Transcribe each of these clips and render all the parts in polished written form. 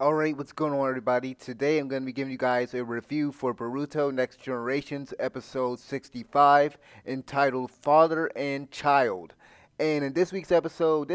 Alright, what's going on, everybody? Today I'm going to be giving you guys a review for Boruto Next Generations episode 65 entitled Father and Child. And in this week's episode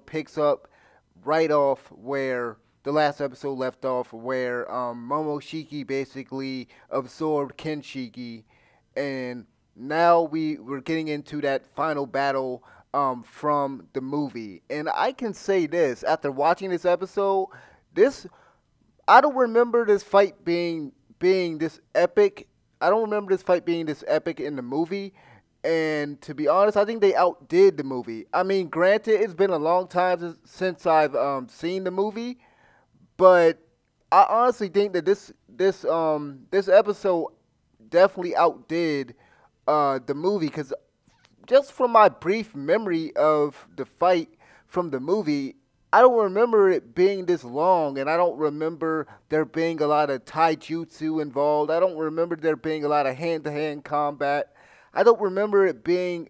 picks up right off where the last episode left off, where Momoshiki basically absorbed Kenshiki, and now we're getting into that final battle from the movie. And I can say this after watching this episode. This I don't remember this fight being this epic. I don't remember this fight being this epic in the movie. And to be honest, I think they outdid the movie. I mean, granted, it's been a long time since I've seen the movie, but I honestly think that this episode definitely outdid the movie, because just from my brief memory of the fight from the movie, I don't remember it being this long, and I don't remember there being a lot of taijutsu involved. I don't remember there being a lot of hand-to-hand combat. I don't remember it being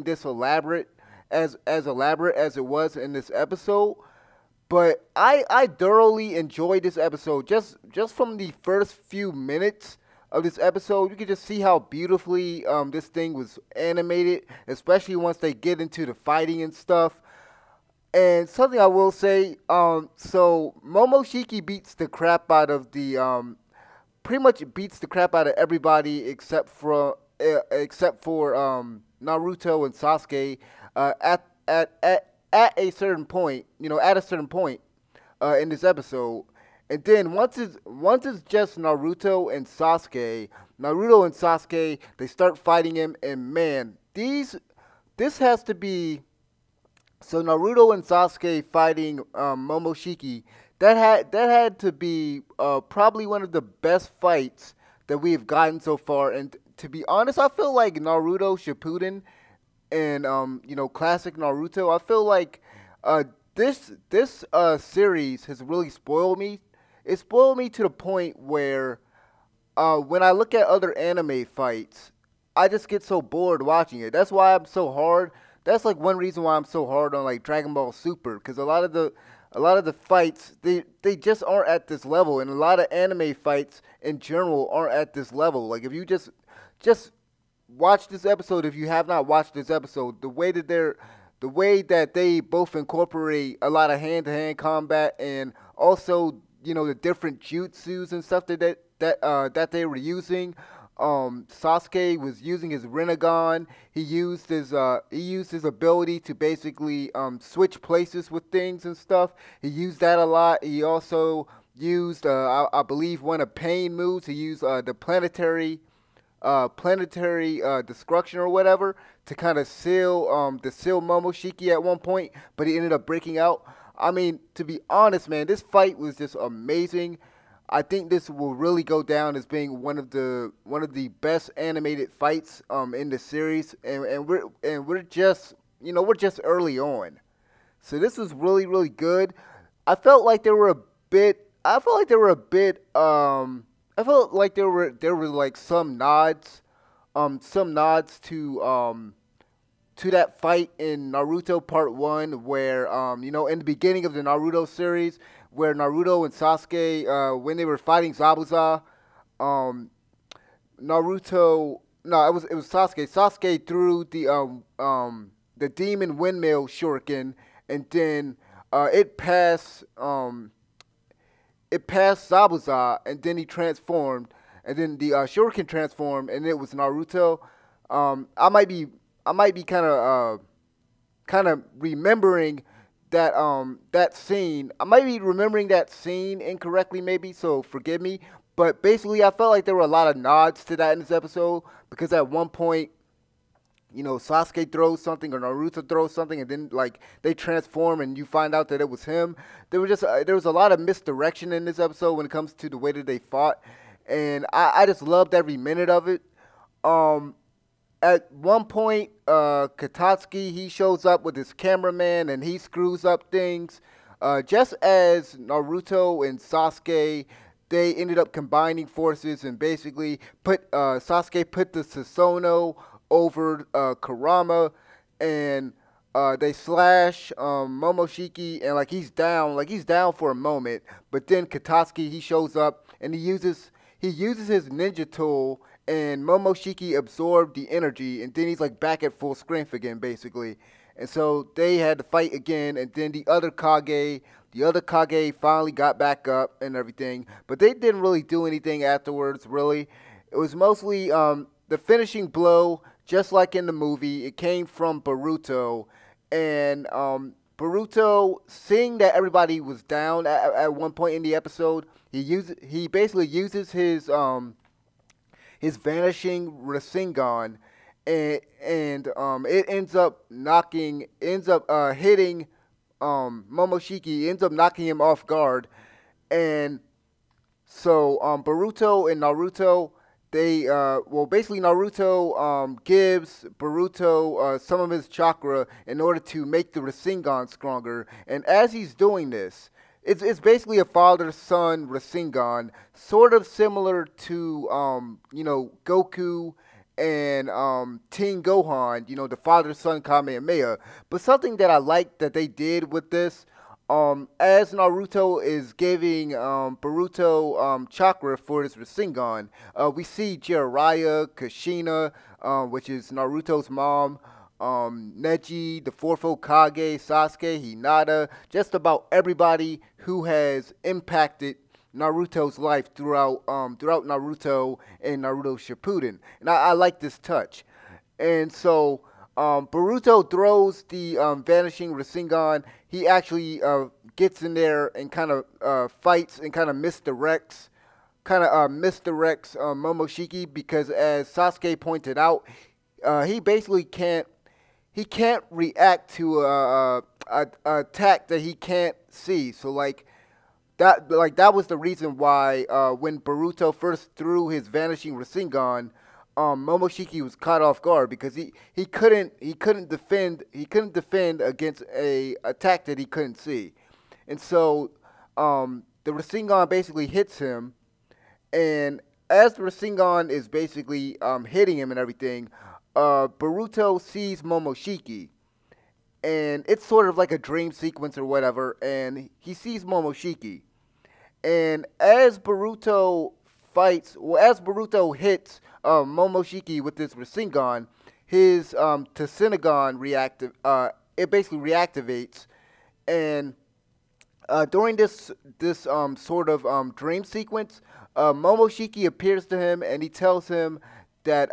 this elaborate, as elaborate as it was in this episode. But I thoroughly enjoyed this episode. Just from the first few minutes of this episode, you can just see how beautifully this thing was animated, especially once they get into the fighting and stuff. And something I will say, so Momoshiki beats the crap out of pretty much beats the crap out of everybody except for Naruto and Sasuke at a certain point, at a certain point in this episode. And then once it's just Naruto and Sasuke, they start fighting him, and man, this has to be. So Naruto and Sasuke fighting Momoshiki, that had to be probably one of the best fights that we have gotten so far. And to be honest, I feel like Naruto Shippuden and classic Naruto. I feel like uh, this series has really spoiled me. It spoiled me to the point where when I look at other anime fights, I just get so bored watching it. That's why I'm so hard. That's like one reason why I'm so hard on like Dragon Ball Super, because a lot of the fights, they just aren't at this level, and a lot of anime fights in general aren't at this level. Like if you just watch this episode, if you have not watched this episode, the way that they both incorporate a lot of hand-to-hand combat, and also the different jutsus and stuff that they were using. Sasuke was using his Rinnegan. He used his ability to basically switch places with things and stuff. He used that a lot. He also used, I believe, one of Pain moves. He used the planetary destruction or whatever to kind of seal Momoshiki at one point, but he ended up breaking out. I mean, to be honest, man, this fight was just amazing. I think this will really go down as being one of the best animated fights in the series, and we're just we're just early on. So this was really, really good. I felt like there were a bit. I felt like there were a bit. I felt like there were like some nods to that fight in Naruto Part One, where in the beginning of the Naruto series, where Naruto and Sasuke, when they were fighting Zabuza, um, Naruto, no, it was Sasuke. Sasuke threw the demon windmill shuriken, and then it passed Zabuza, and then he transformed, and then the shuriken transformed, and it was Naruto. I might be kind of remembering that scene. I might be remembering that scene incorrectly, maybe. So forgive me. But basically, I felt like there were a lot of nods to that in this episode, because at one point, Sasuke throws something or Naruto throws something, and then like they transform, and you find out that it was him. There was a lot of misdirection in this episode when it comes to the way that they fought, and I just loved every minute of it. Um, at one point, Katsuki, he shows up with his cameraman, and he screws up things. Just as Naruto and Sasuke, they ended up combining forces and basically Sasuke put the Susanoo over Kurama, and they slash Momoshiki, and like he's down for a moment, but then Katsuki he shows up and he uses his ninja tool, and Momoshiki absorbed the energy, and then he's like back at full strength again basically. And so they had to fight again, and then the other Kage finally got back up and everything, but they didn't really do anything afterwards. Really, it was mostly the finishing blow, just like in the movie. It came from Boruto, and Boruto, seeing that everybody was down at one point in the episode, he basically uses his vanishing Rasengan, and it ends up hitting Momoshiki, ends up knocking him off guard, and so Boruto and Naruto, basically Naruto gives Boruto some of his chakra in order to make the Rasengan stronger. And as he's doing this, it's basically a father-son Rasengan, sort of similar to Goku and Teen Gohan, the father-son Kamehameha. But something that I like that they did with this, as Naruto is giving Boruto chakra for his Rasengan, we see Jiraiya, Kushina, which is Naruto's mom, Neji, the fourth Hokage, Sasuke, Hinata, just about everybody who has impacted Naruto's life throughout Naruto and Naruto Shippuden, and I like this touch. And so Boruto throws the vanishing Rasengan. He actually gets in there and kind of fights and kind of misdirects Momoshiki, because as Sasuke pointed out, he basically can't react to a attack that he can't see. So that was the reason why when Boruto first threw his vanishing Rasengan, Momoshiki was caught off guard, because he couldn't defend against a attack that he couldn't see. And so the Rasengan basically hits him, and as the Rasengan is basically hitting him and everything, Boruto sees Momoshiki, and it's sort of like a dream sequence or whatever, and he sees Momoshiki. And as Boruto hits Momoshiki with this Rasengan, his Tenshinhan it basically reactivates, and during this sort of dream sequence, Momoshiki appears to him, and he tells him that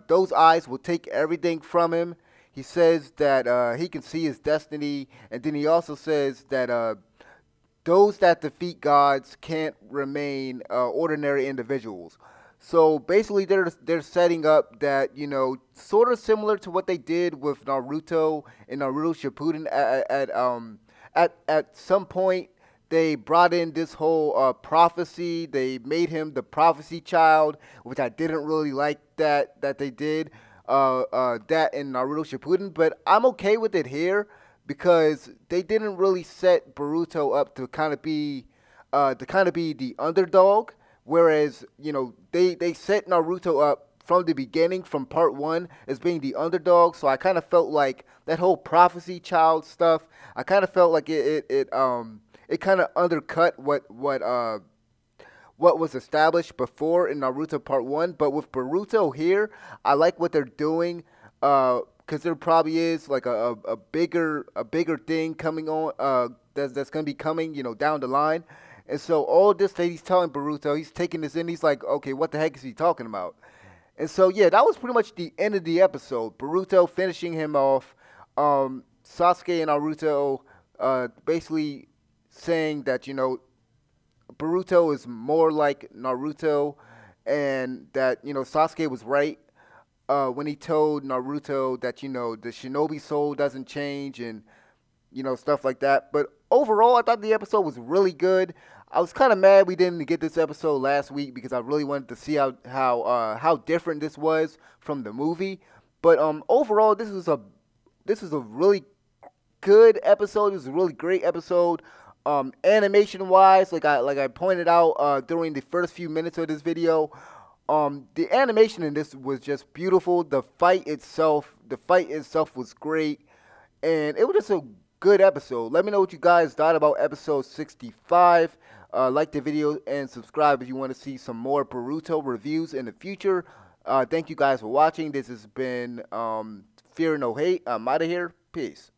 those eyes will take everything from him. He says that he can see his destiny, and then he also says that those that defeat gods can't remain ordinary individuals. So basically, they're setting up that, sort of similar to what they did with Naruto and Naruto Shippuden. At some point, they brought in this whole prophecy. They made him the prophecy child, which I didn't really like that they did that in Naruto Shippuden. But I'm okay with it here, because they didn't really set Boruto up to kind of be the underdog, whereas they set Naruto up from the beginning, from part one, as being the underdog. So I kind of felt like that whole prophecy child stuff, I kind of felt like it kind of undercut what was established before in Naruto Part 1. But with Boruto here, I like what they're doing, because there probably is like a bigger thing coming on, that's going to be coming, down the line. And so all this that he's telling Boruto, he's taking this in, he's like, okay, what the heck is he talking about? And so, yeah, that was pretty much the end of the episode. Boruto finishing him off, Sasuke and Naruto basically saying that, Boruto is more like Naruto, and that, Sasuke was right when he told Naruto that, the shinobi soul doesn't change, and, stuff like that. But overall, I thought the episode was really good. I was kind of mad we didn't get this episode last week, because I really wanted to see how different this was from the movie. But overall, this was a really good episode. This was a really great episode. Animation wise, like I pointed out during the first few minutes of this video, the animation in this was just beautiful. The fight itself was great, and it was just a good episode. Let me know what you guys thought about episode 65. Like the video and subscribe if you want to see some more Boruto reviews in the future. Thank you guys for watching. This has been Fear No Hate. I'm out of here. Peace.